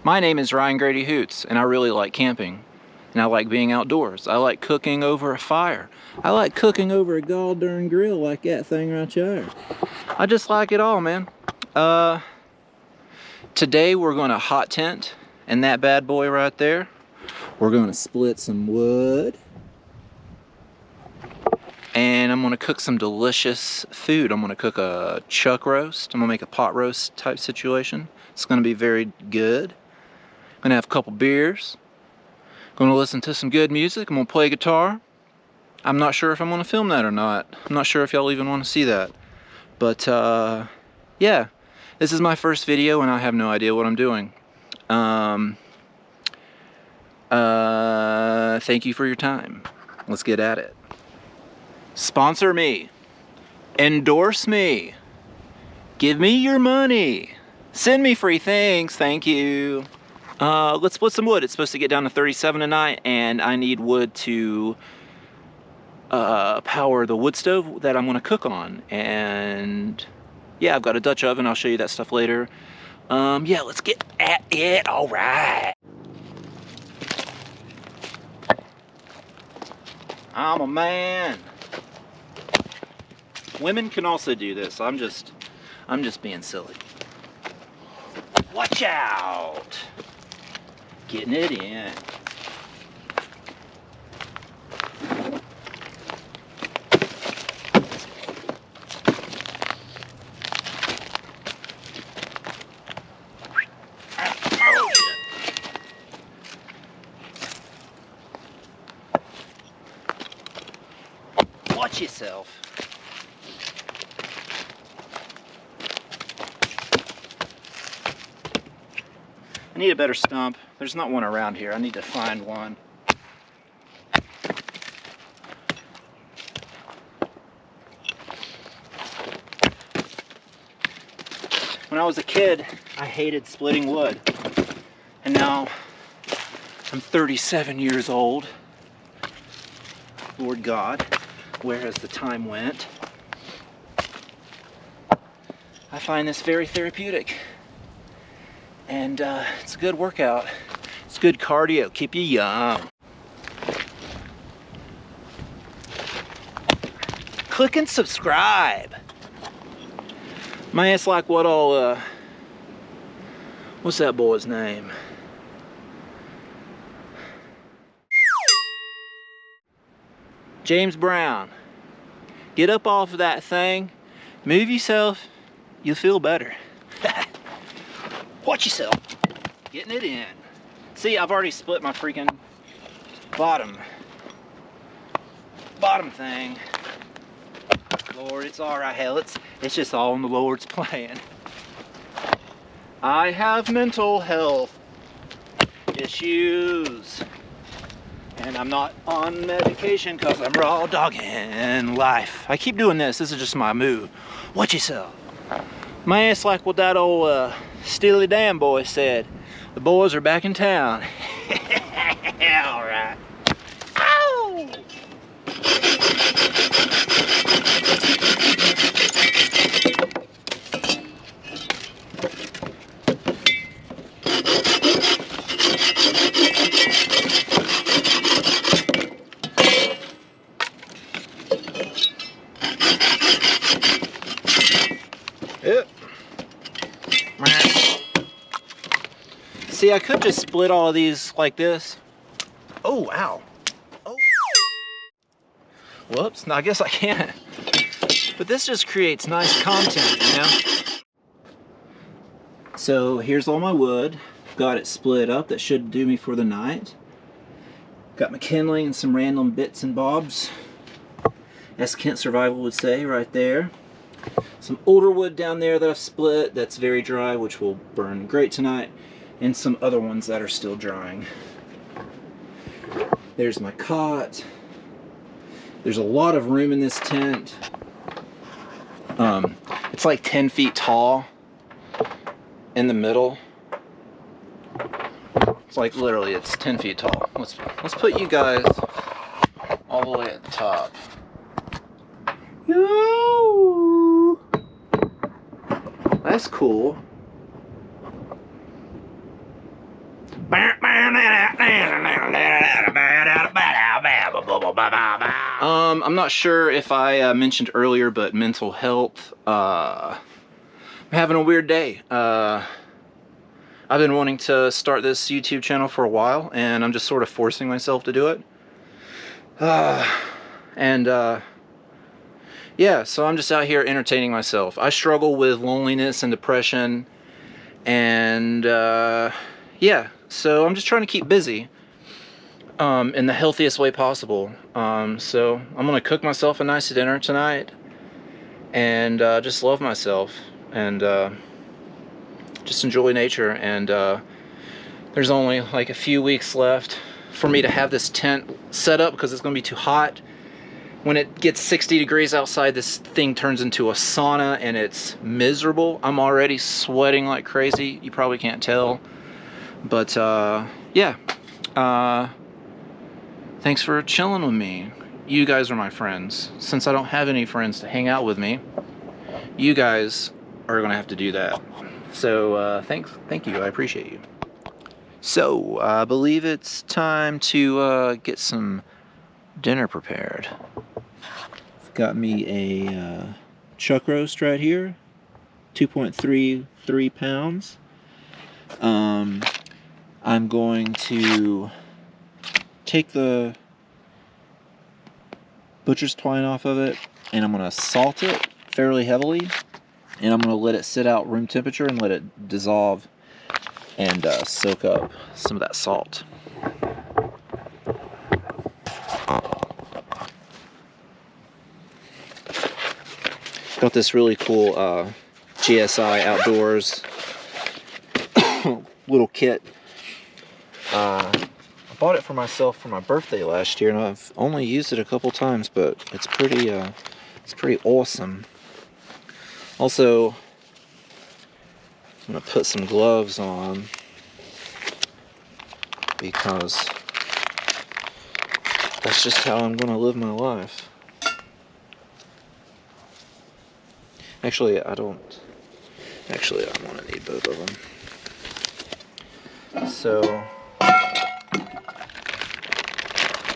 My name is Ryan Grady Hoots, and I really like camping. And I like being outdoors. I like cooking over a fire. I like cooking over a gall-darn grill like that thing right there. I just like it all, man. Today we're going to hot tent, and that bad boy right there. We're going to split some wood. And I'm going to cook some delicious food. I'm going to cook a chuck roast. I'm going to make a pot roast type situation. It's going to be very good. I'm going to have a couple beers. I'm going to listen to some good music. I'm going to play guitar. I'm not sure if I'm going to film that or not. I'm not sure if y'all even want to see that. But yeah, this is my first video and I have no idea what I'm doing. Thank you for your time. Let's get at it. Sponsor me. Endorse me. Give me your money. Send me free things. Thank you. Let's split some wood. It's supposed to get down to 37 tonight, and I need wood to power the wood stove that I'm going to cook on. And yeah, I've got a Dutch oven. I'll show you that stuff later. Yeah, let's get at it. All right. I'm a man. Women can also do this. I'm just being silly. Watch out. Getting it in. Oh, shit. Watch yourself. I need a better stump. There's not one around here. I need to find one. When I was a kid, I hated splitting wood. And now I'm 37 years old. Lord God, where has the time went? I find this very therapeutic. And it's a good workout. It's good cardio. Keep you young. Click and subscribe. My ass like what all, what's that boy's name? James Brown. Get up off of that thing. Move yourself. You'll feel better. Watch yourself. Getting it in. See, I've already split my freaking bottom thing. Lord, it's all right. Hell, it's just all in the Lord's plan. I have mental health issues, and I'm not on medication because I'm raw dogging life. I keep doing this. This is just my move. Watch yourself. My ass like what that old Steely Dan boy said. The boys are back in town. All right. Ow! Yep. See, I could just split all of these like this. Oh, ow. Oh. Whoops, no, I guess I can't. But this just creates nice content, you know? So here's all my wood. Got it split up. That should do me for the night. Got my kindling and some random bits and bobs, as Kent Survival would say right there. Some older wood down there that I've split that's very dry, which will burn great tonight. And some other ones that are still drying. There's my cot. There's a lot of room in this tent. It's like 10 feet tall in the middle. It's like literally it's 10 feet tall. Let's put you guys all the way at the top. Yo! That's cool. I'm not sure if I mentioned earlier, but mental health. I'm having a weird day. I've been wanting to start this YouTube channel for a while, and I'm just sort of forcing myself to do it. Yeah, so I'm just out here entertaining myself. I struggle with loneliness and depression, and yeah, so I'm just trying to keep busy in the healthiest way possible. So I'm gonna cook myself a nice dinner tonight, and just love myself, and just enjoy nature. And there's only like a few weeks left for me to have this tent set up because it's gonna be too hot. When it gets 60 degrees outside, this thing turns into a sauna and it's miserable. I'm already sweating like crazy. You probably can't tell, but yeah. Thanks for chilling with me. You guys are my friends. Since I don't have any friends to hang out with me, you guys are gonna have to do that. So thank you. I appreciate you. So I believe it's time to get some dinner prepared. I've got me a chuck roast right here, 2.33 pounds. I'm going to take the butcher's twine off of it, and I'm going to salt it fairly heavily, and I'm going to let it sit out room temperature and let it dissolve and soak up some of that salt. Got this really cool GSI Outdoors little kit. I bought it for myself for my birthday last year, and I've only used it a couple times, but it's pretty awesome. Also, I'm gonna put some gloves on because that's just how I'm gonna live my life. Actually, I want to need both of them. So,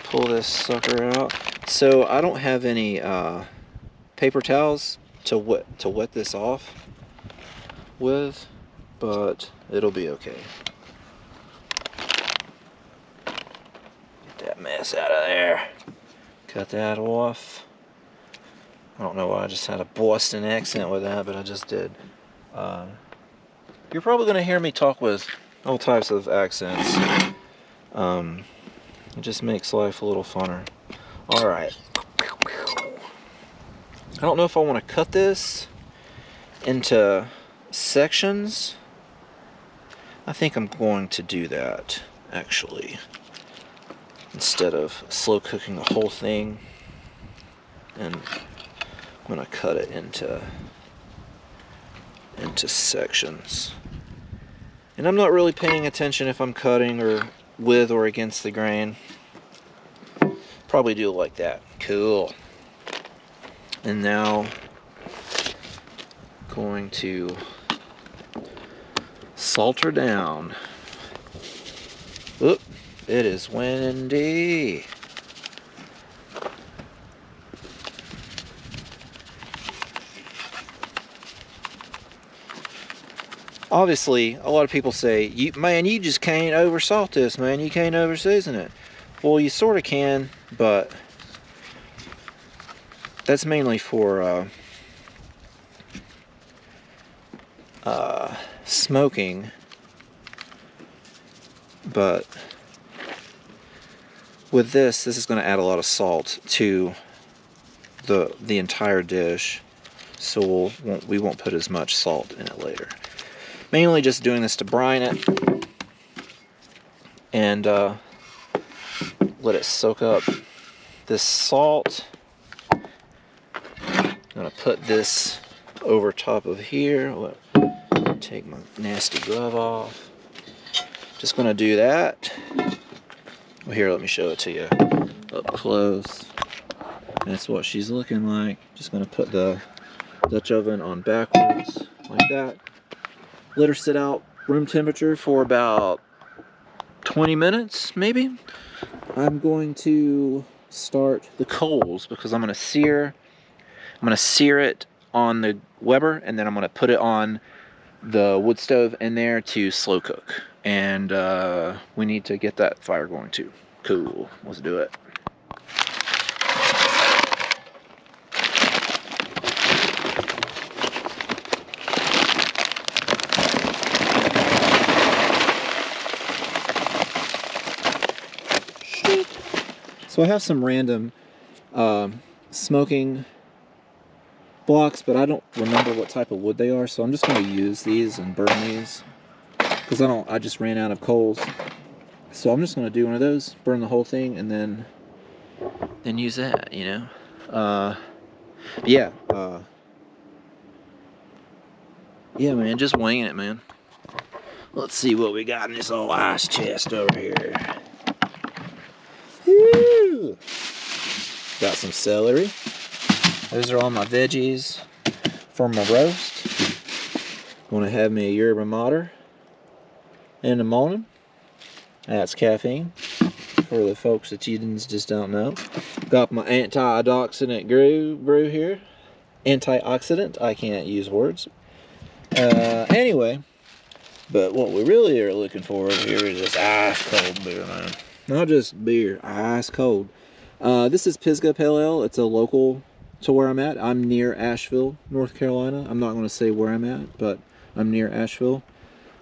pull this sucker out. So I don't have any paper towels to wet this off with, but it'll be okay. Get that mess out of there. Cut that off. I don't know why I just had a Boston accent with that, but I just did. You're probably going to hear me talk with all types of accents. It just makes life a little funner. Alright. I don't know if I want to cut this into sections. I think I'm going to do that, actually, instead of slow cooking the whole thing. And I'm going to cut it into sections. And I'm not really paying attention if I'm cutting or with or against the grain. Probably do it like that. Cool. And now going to salt her down. Oop, it is windy. Obviously, a lot of people say, man, you just can't oversalt this, man. You can't overseason it. Well, you sort of can, but that's mainly for smoking. But with this is going to add a lot of salt to the entire dish, so we won't put as much salt in it later. Mainly just doing this to brine it and let it soak up this salt. I'm gonna put this over top of here. Take my nasty glove off. Just gonna do that. Well, here, let me show it to you up close. That's what she's looking like. Just gonna put the Dutch oven on backwards like that. Let her sit out room temperature for about 20 minutes, maybe, I'm going to start the coals because I'm gonna sear it on the Weber, and then I'm gonna put it on the wood stove in there to slow cook. And we need to get that fire going too. Cool, let's do it. So I have some random smoking blocks, but I don't remember what type of wood they are, so I'm just going to use these and burn these because I just ran out of coals. So I'm just going to do one of those, burn the whole thing, and then use that, you know. Yeah, man, just winging it, man. Let's see what we got in this old ice chest over here. Woo! Got some celery. Those are all my veggies for my roast. Gonna have me a yerba mate in the morning. That's caffeine for the folks that you just don't know. Got my antioxidant brew here. Antioxidant, I can't use words. Anyway, but what we really are looking for over here is this ice cold beer, man. Not just beer, ice cold. This is Pisgah Pale Ale. It's a local to where I'm at. I'm near Asheville, North Carolina. I'm not going to say where I'm at, but I'm near Asheville.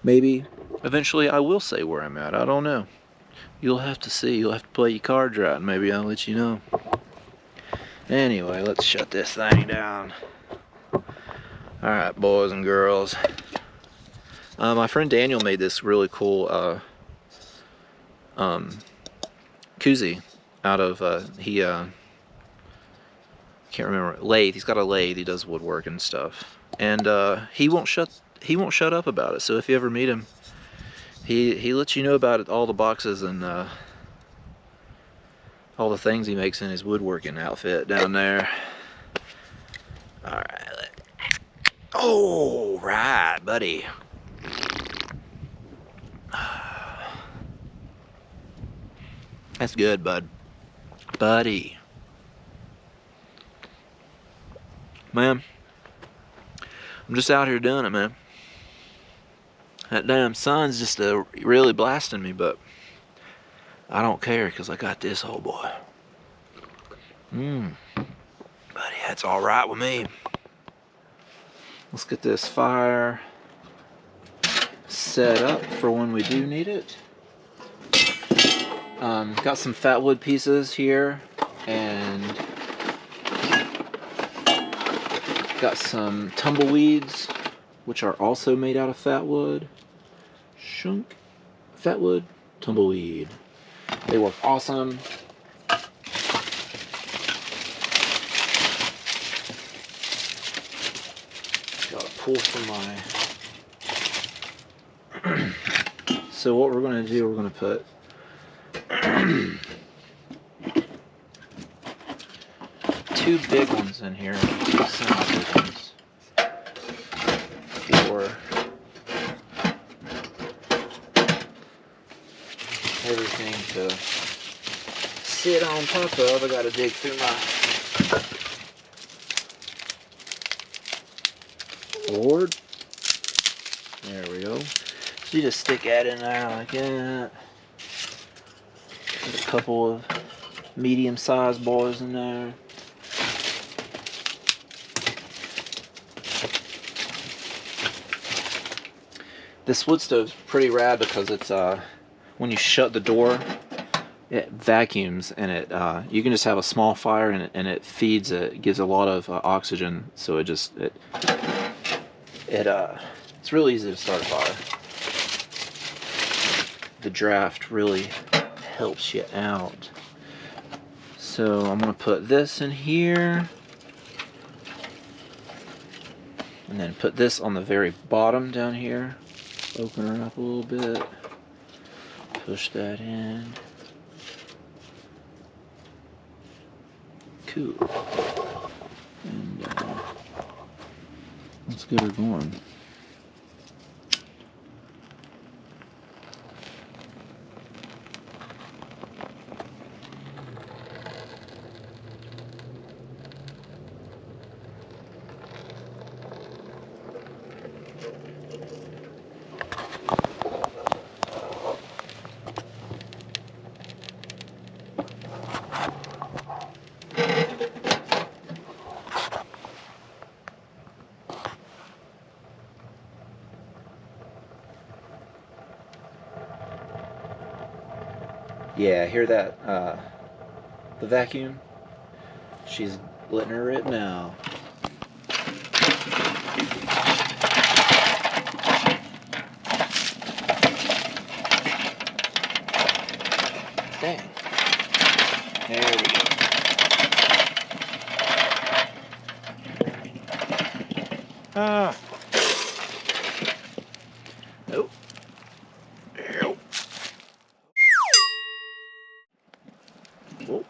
Maybe eventually I will say where I'm at. I don't know. You'll have to see. You'll have to play your cards right, and maybe I'll let you know. Anyway, let's shut this thing down. Alright, boys and girls. My friend Daniel made this really cool koozie out of can't remember, lathe. He's got a lathe. He does woodwork and stuff, and he won't shut up about it. So if you ever meet him, he lets you know about it, all the boxes and all the things he makes in his woodworking outfit down there. All right, buddy. That's good, buddy. Man, I'm just out here doing it, man. That damn sun's just really blasting me, but I don't care because I got this old boy. Buddy, that's all right with me. Let's get this fire set up for when we do need it. Got some fat wood pieces here, and got some tumbleweeds, which are also made out of fat wood. Shunk, fat wood, tumbleweed. They work awesome. Gotta pull from my. So what we're gonna do, we're gonna put two big ones in here, two semi-big ones, for everything to sit on top of. I gotta dig through my board. There we go. So you just stick that in there like that. Put a couple of medium-sized boys in there. This wood stove's pretty rad because it's when you shut the door, it vacuums, and it you can just have a small fire and it feeds it gives a lot of oxygen, so it's really easy to start a fire. The draft really helps you out. So I'm gonna put this in here, and then put this on the very bottom down here. Open her up a little bit, push that in. Cool. And let's get her going. Yeah, hear that? The vacuum? She's letting her rip now. Dang. There we go. Ah. Nope. Nope. Whoa.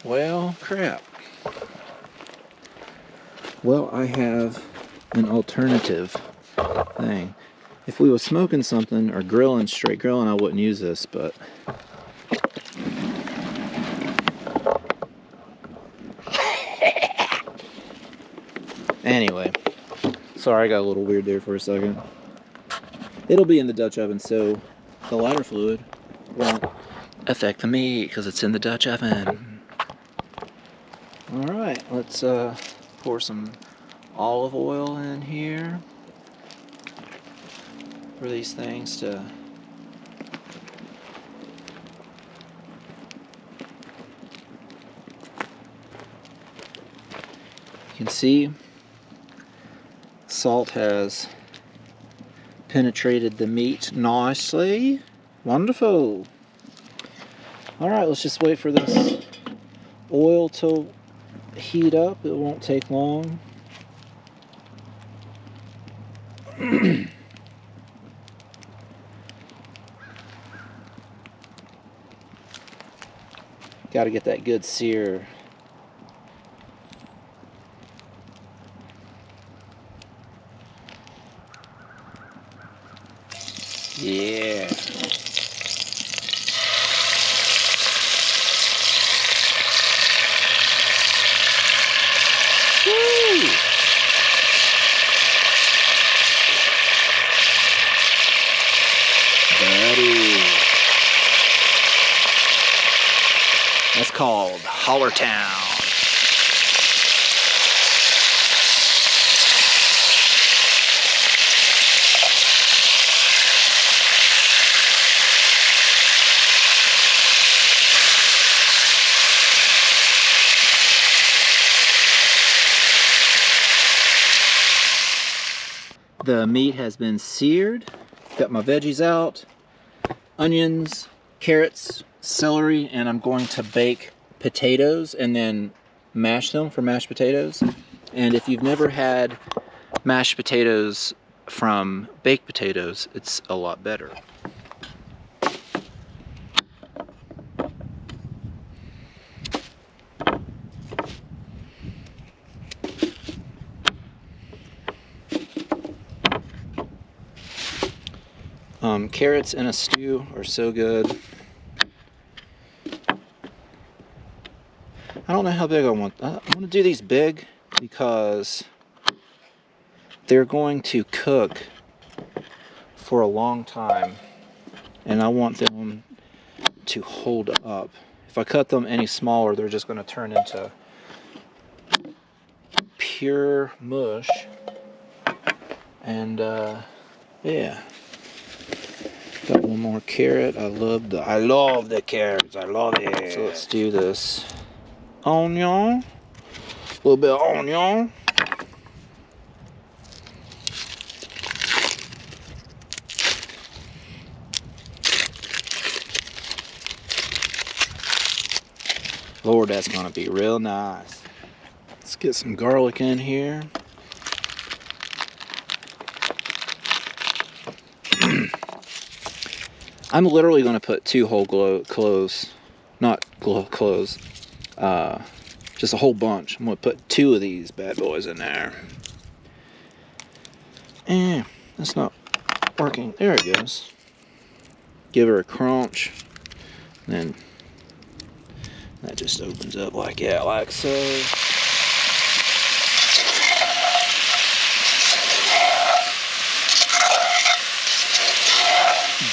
Well, crap. Well, I have an alternative thing. If we was smoking something or grilling, straight grilling, I wouldn't use this, but anyway, sorry I got a little weird there for a second. It'll be in the Dutch oven, so the lighter fluid won't affect the meat because it's in the Dutch oven. Alright, let's pour some olive oil in here for these things to you can see salt has penetrated the meat nicely. Wonderful. Alright, let's just wait for this oil to heat up. It won't take long. Got to get that good sear. Yeah. Woo! Buddy. That's called Hollertown. The meat has been seared. Got my veggies out. Onions, carrots, celery, and I'm going to bake potatoes and then mash them for mashed potatoes. And if you've never had mashed potatoes from baked potatoes, it's a lot better. Carrots in a stew are so good. I don't know how big I want. I want to do these big because they're going to cook for a long time, and I want them to hold up. If I cut them any smaller, they're just going to turn into pure mush. And yeah. Got one more carrot. I love the carrots. I love it. So let's do this. Onion. A little bit of onion. Lord, that's gonna be real nice. Let's get some garlic in here. I'm literally going to put 2 whole cloves, not cloves, just a whole bunch. I'm going to put 2 of these bad boys in there. That's not working. There it goes. Give her a crunch, and then that just opens up like so.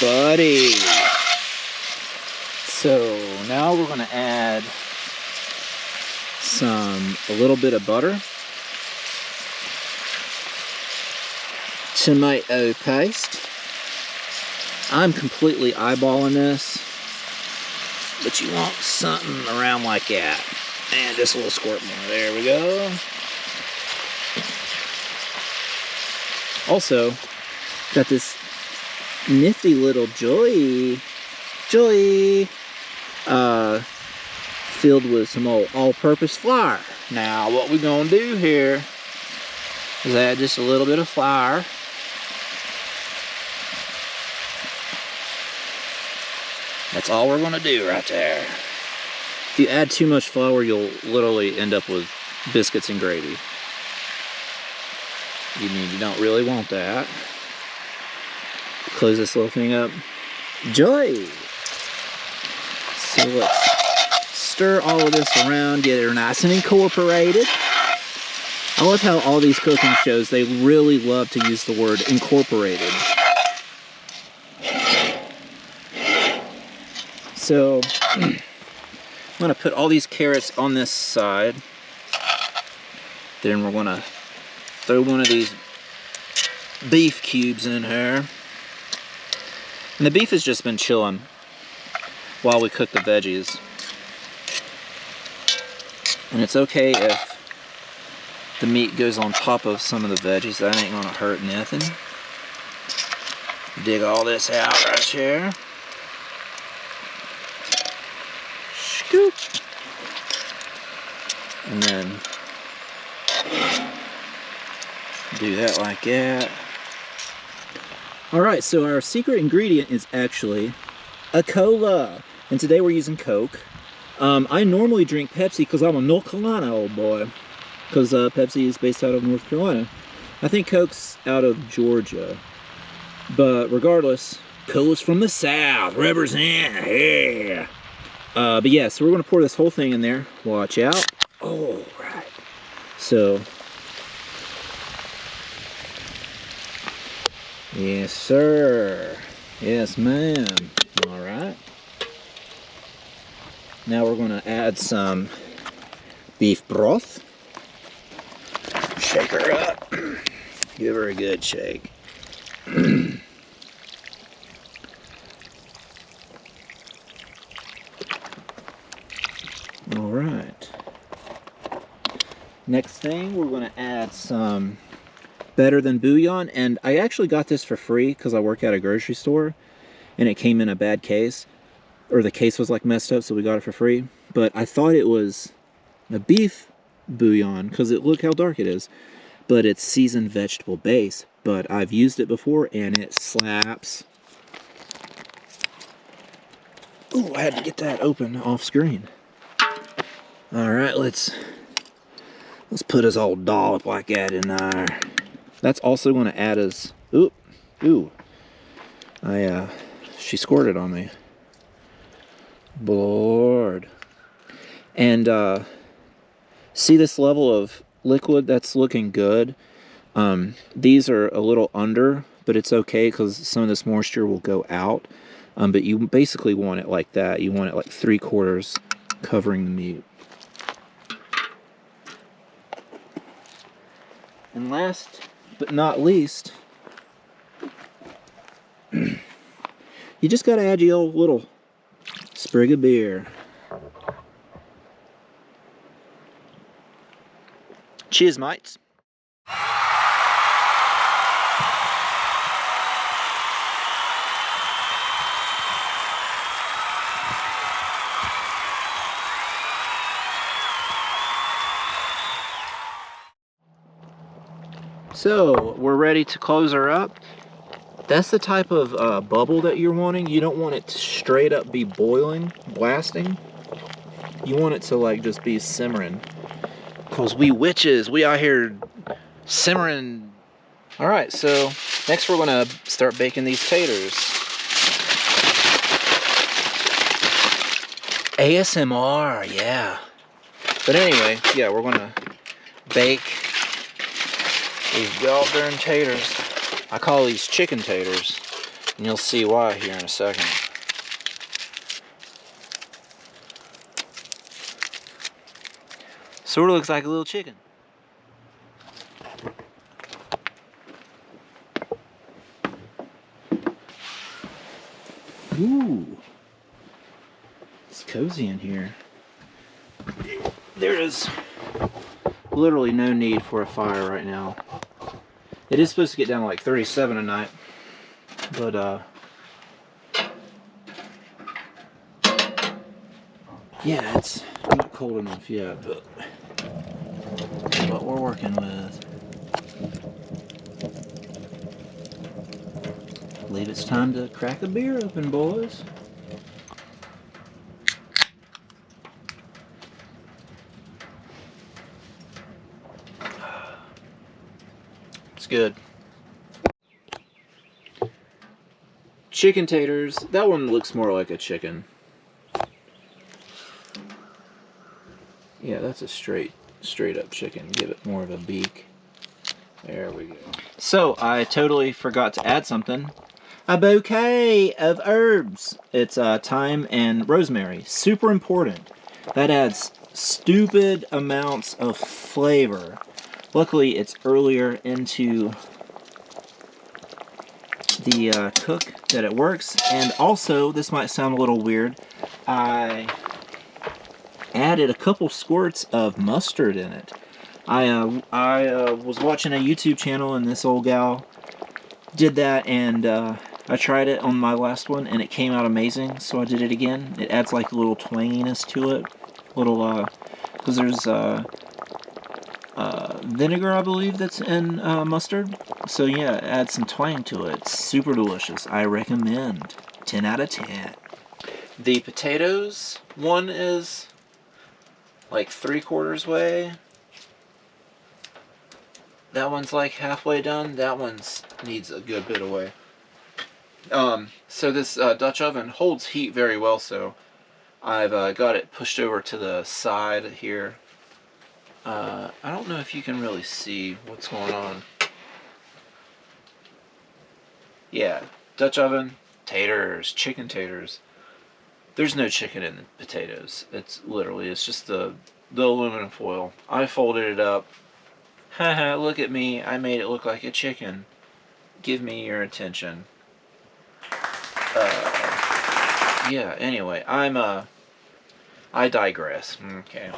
Buddy. So now we're going to add a little bit of butter tomato paste. I'm completely eyeballing this, but you want something around like that. And just a little squirt more. There we go. Also, got this nifty little joy, filled with some old all-purpose flour. Now, what we're gonna do here is add just a little bit of flour. That's all we're gonna do right there. If you add too much flour, you'll literally end up with biscuits and gravy. You don't really want that. Close this little thing up. Joy! So let's stir all of this around, get it nice and incorporated. I love how all these cooking shows, they really love to use the word incorporated. So, I'm gonna put all these carrots on this side. Then we're gonna throw one of these beef cubes in here. And the beef has just been chilling while we cook the veggies. And it's okay if the meat goes on top of some of the veggies. That ain't gonna hurt nothing. Dig all this out right here. Scoop. And then do that like that. Alright, so our secret ingredient is actually a cola. And today we're using Coke. I normally drink Pepsi because I'm a North Carolina old boy. Because Pepsi is based out of North Carolina. I think Coke's out of Georgia. But regardless, cola's from the South. Represent, yeah. But yeah, so we're going to pour this whole thing in there. Watch out. All right. So, yes, sir. Yes, ma'am. All right. Now we're going to add some beef broth. Shake her up. Give her a good shake. All right. Next thing, we're going to add some Better Than Bouillon, and I actually got this for free because I work at a grocery store, and it came in a bad case, or the case was like messed up, so we got it for free. But I thought it was a beef bouillon because look how dark it is, but it's seasoned vegetable base. But I've used it before, and it slaps. Ooh, I had to get that open off screen. All right, let's put his old dollop like that in there. That's also going to add his. Ooh. She squirted on me. Lord. And see this level of liquid? That's looking good. These are a little under, but it's okay because some of this moisture will go out. But you basically want it like that. You want it like 3/4 covering the meat. And last but not least, you just gotta add your old little sprig of beer. Cheers, mates. So, we're ready to close her up. That's the type of bubble that you're wanting. You don't want it to straight up be boiling, blasting. You want it to like just be simmering. Because we witches, we out here simmering. Alright, so next we're going to start baking these taters. ASMR, yeah. But anyway, yeah, we're going to bake these goddamn taters. I call these chicken taters, and you'll see why here in a second. Sort of looks like a little chicken. Ooh. It's cozy in here. There is literally no need for a fire right now. It is supposed to get down to like 37 tonight, but yeah, it's not cold enough yet, but what we're working with. I believe it's time to crack a beer open, boys. It's good. Chicken taters. That one looks more like a chicken. Yeah, that's a straight up chicken. Give it more of a beak. There we go. So, I totally forgot to add something. A bouquet of herbs. It's thyme and rosemary. Super important. That adds stupid amounts of flavor. Luckily, it's earlier into the cook that it works. And also, this might sound a little weird, I added a couple squirts of mustard in it. I was watching a YouTube channel and this old gal did that, and I tried it on my last one and it came out amazing, so I did it again. It adds like a little twanginess to it, little because there's vinegar, I believe, that's in mustard. So yeah, it adds some twang to it. It's super delicious. I recommend. 10 out of 10. The potatoes, one is like 3/4 way. That one's like halfway done. That one's needs a good bit of way. So this Dutch oven holds heat very well, so I've got it pushed over to the side here. I don't know if you can really see what's going on. Yeah, Dutch oven, taters, chicken taters. There's no chicken in the potatoes. It's just the aluminum foil. I folded it up. Haha, look at me. I made it look like a chicken. Give me your attention. Yeah, anyway, I digress. Okay.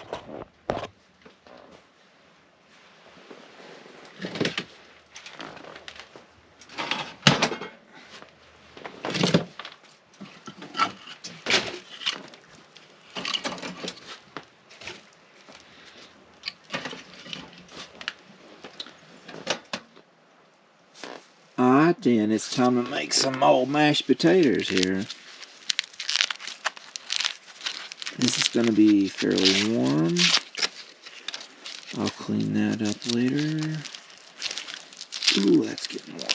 Alright then, it's time to make some old mashed potatoes here. This is going to be fairly warm. I'll clean that up later. Ooh, that's getting warm.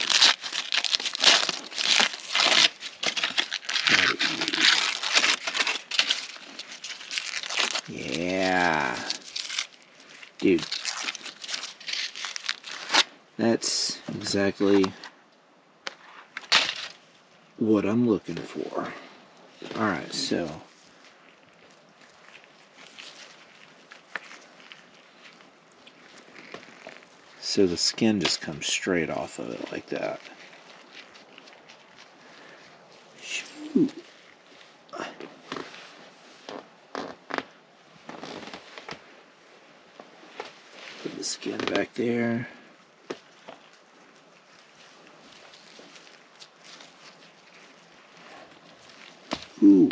Yeah. Dude. That's exactly what I'm looking for. Alright, so the skin just comes straight off of it like that. Shoot. Put the skin back there. Ooh.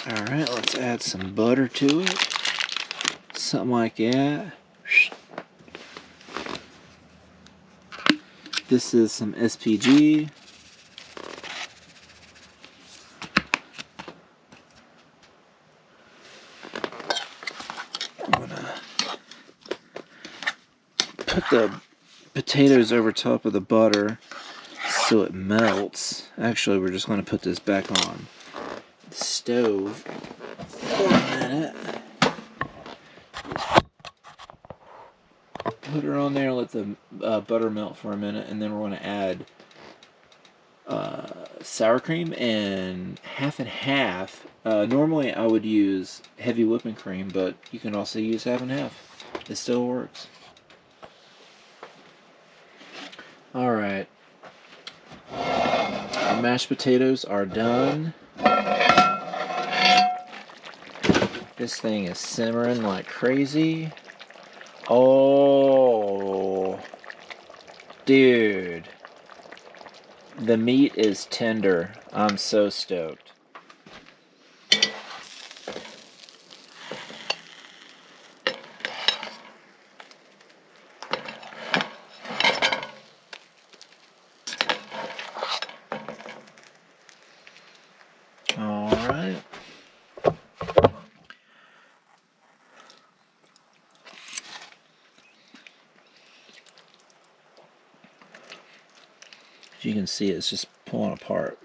Alright, let's add some butter to it. Something like that. This is some SPG. I'm gonna put the potatoes over top of the butter so it melts. Actually, we're just going to put this back on the stove for a minute. Put her on there and let the butter melt for a minute, and then we're going to add sour cream and half and half. Normally I would use heavy whipping cream, but you can also use half and half. It still works. Alright. I'm mashed potatoes are done. This thing is simmering like crazy. Oh, dude. The meat is tender. I'm so stoked. Alright. As you can see, it's just pulling apart.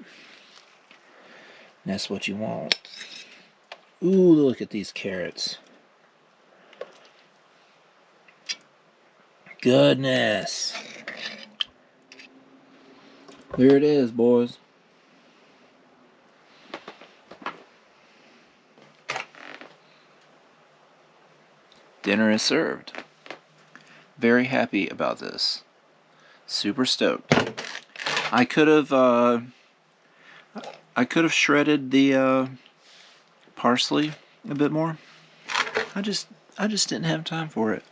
And that's what you want. Ooh, look at these carrots. Goodness. There it is, boys. Dinner is served. Very happy about this. Super stoked. I could have shredded the parsley a bit more. I just didn't have time for it.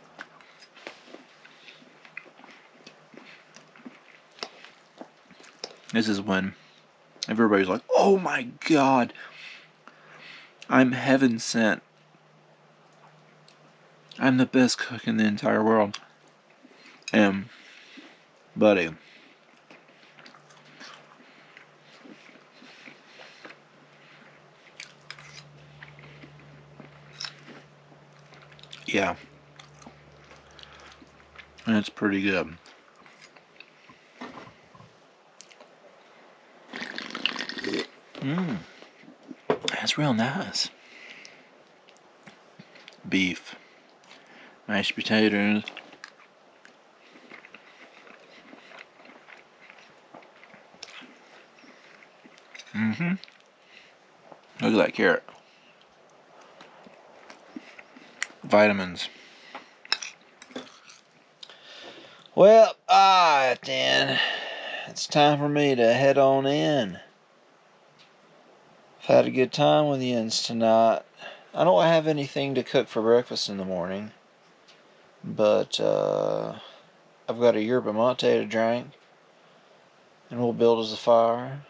This is when everybody's like, "Oh my God, I'm heaven sent. I'm the best cook in the entire world." And, buddy, yeah, that's pretty good. That's real nice. Beef, mashed potatoes. Look at that carrot. Vitamins. Well, alright then. It's time for me to head on in. I've had a good time with yins tonight. I don't have anything to cook for breakfast in the morning, but I've got a yerba mate to drink, and we'll build us a fire.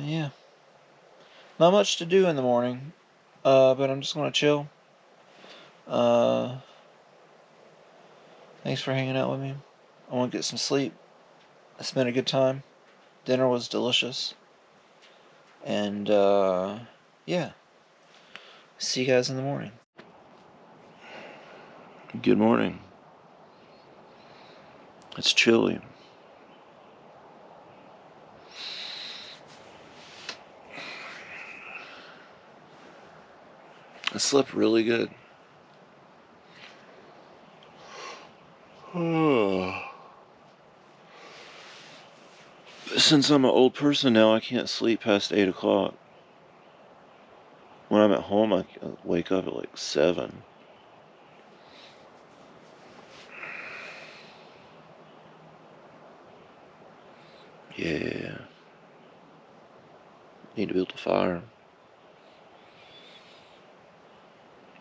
Yeah. Not much to do in the morning, but I'm just gonna chill. Thanks for hanging out with me. I want to get some sleep. It's been a good time. Dinner was delicious. And, yeah. See you guys in the morning. Good morning. It's chilly. I slept really good. Since I'm an old person now, I can't sleep past 8 o'clock. When I'm at home, I wake up at like 7. Yeah. Need to build a fire.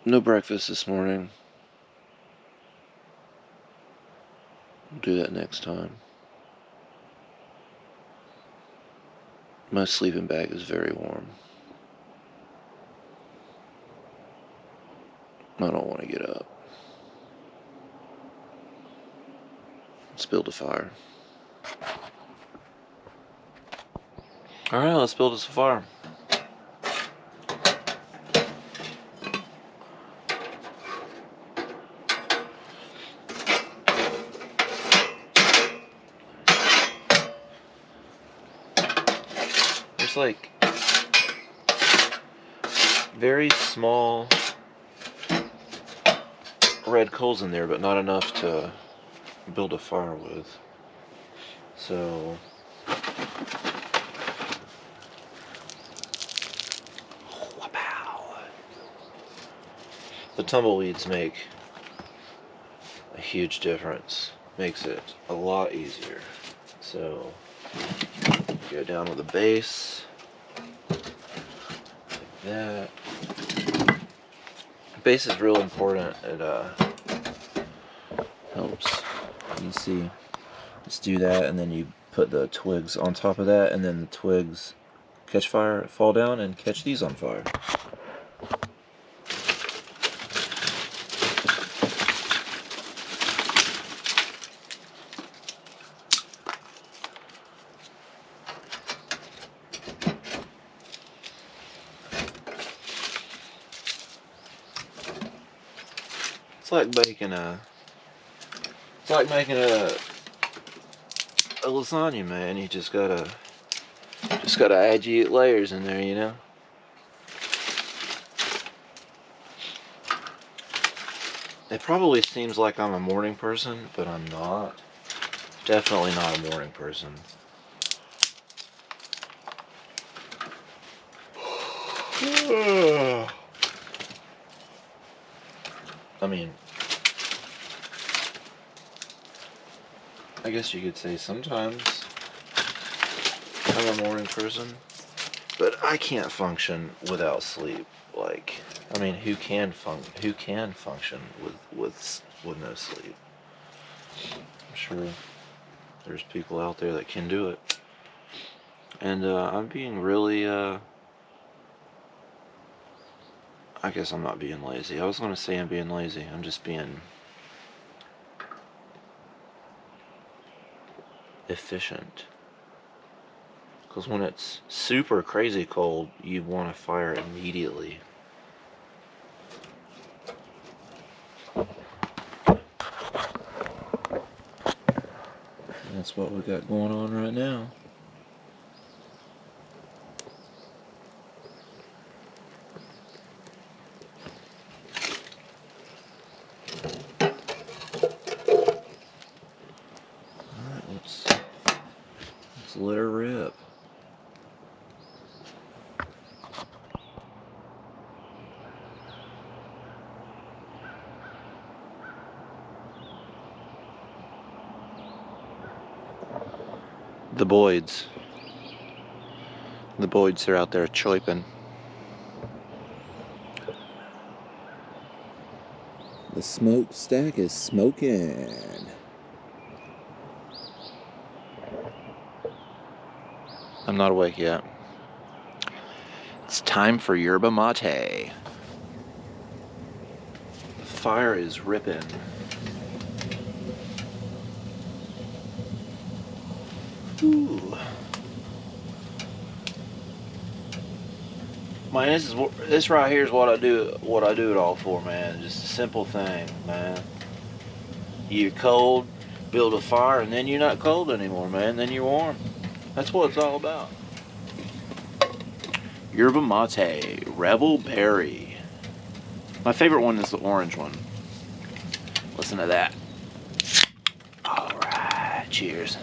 No breakfast this morning. We'll do that next time. My sleeping bag is very warm. I don't want to get up. Let's build a fire. Alright, let's build us a fire. There's like very small red coals in there, but not enough to build a fire with. So the tumbleweeds make a huge difference. makes it a lot easier. So go down with the base like that. Base is real important. It helps. You see, just do that, and then you put the twigs on top of that, and then the twigs catch fire, fall down, and catch these on fire. It's like making a lasagna, man. You just gotta add your layers in there, you know. It probably seems like I'm a morning person, but I'm not. Definitely not a morning person. I mean, I guess you could say sometimes I'm a morning person, but I can't function without sleep. Like, I mean, who can function with no sleep? I'm sure there's people out there that can do it. And I'm being really I guess I'm not being lazy. I was going to say I'm being lazy. I'm just being efficient. Because when it's super crazy cold, you want to fire immediately. That's what we got going on right now. Alright, let's let her rip. The Boyds. The Boyds are out there chirping. The smokestack is smoking. I'm not awake yet. It's time for yerba mate. The fire is ripping. Ooh. Man, this right here is what I do it all for, man. Just a simple thing, man. You're cold, build a fire, and then you're not cold anymore, man. Then you're warm. That's what it's all about. Yerba mate, Revel Berry. My favorite one is the orange one. Listen to that. Alright, cheers.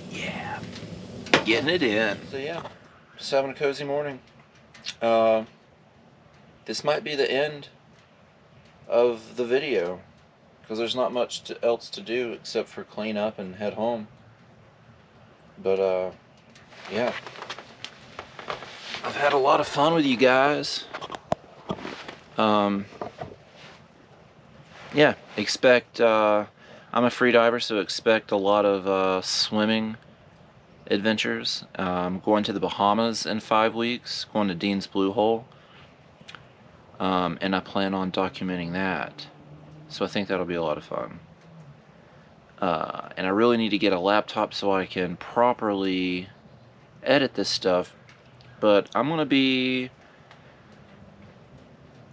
Yeah. Getting it in. So yeah, just having a cozy morning. This might be the end of the video, because there's not much else to do except for clean up and head home. But yeah, I've had a lot of fun with you guys. Yeah, expect I'm a free diver, so expect a lot of swimming adventures. I'm going to the Bahamas in 5 weeks, going to Dean's Blue Hole, and I plan on documenting that. So I think that'll be a lot of fun. And I really need to get a laptop so I can properly edit this stuff. But I'm gonna be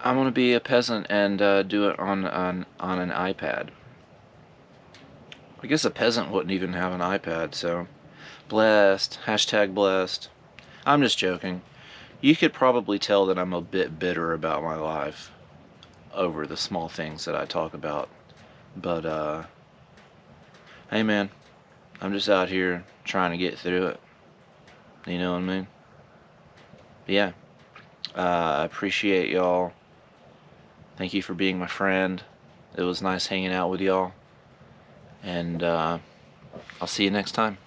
a peasant and do it on an iPad. I guess a peasant wouldn't even have an iPad, so blessed. Hashtag blessed. I'm just joking. You could probably tell that I'm a bit bitter about my life over the small things that I talk about. But hey man, I'm just out here trying to get through it. You know what I mean? But yeah, I appreciate y'all. Thank you for being my friend. It was nice hanging out with y'all. And I'll see you next time.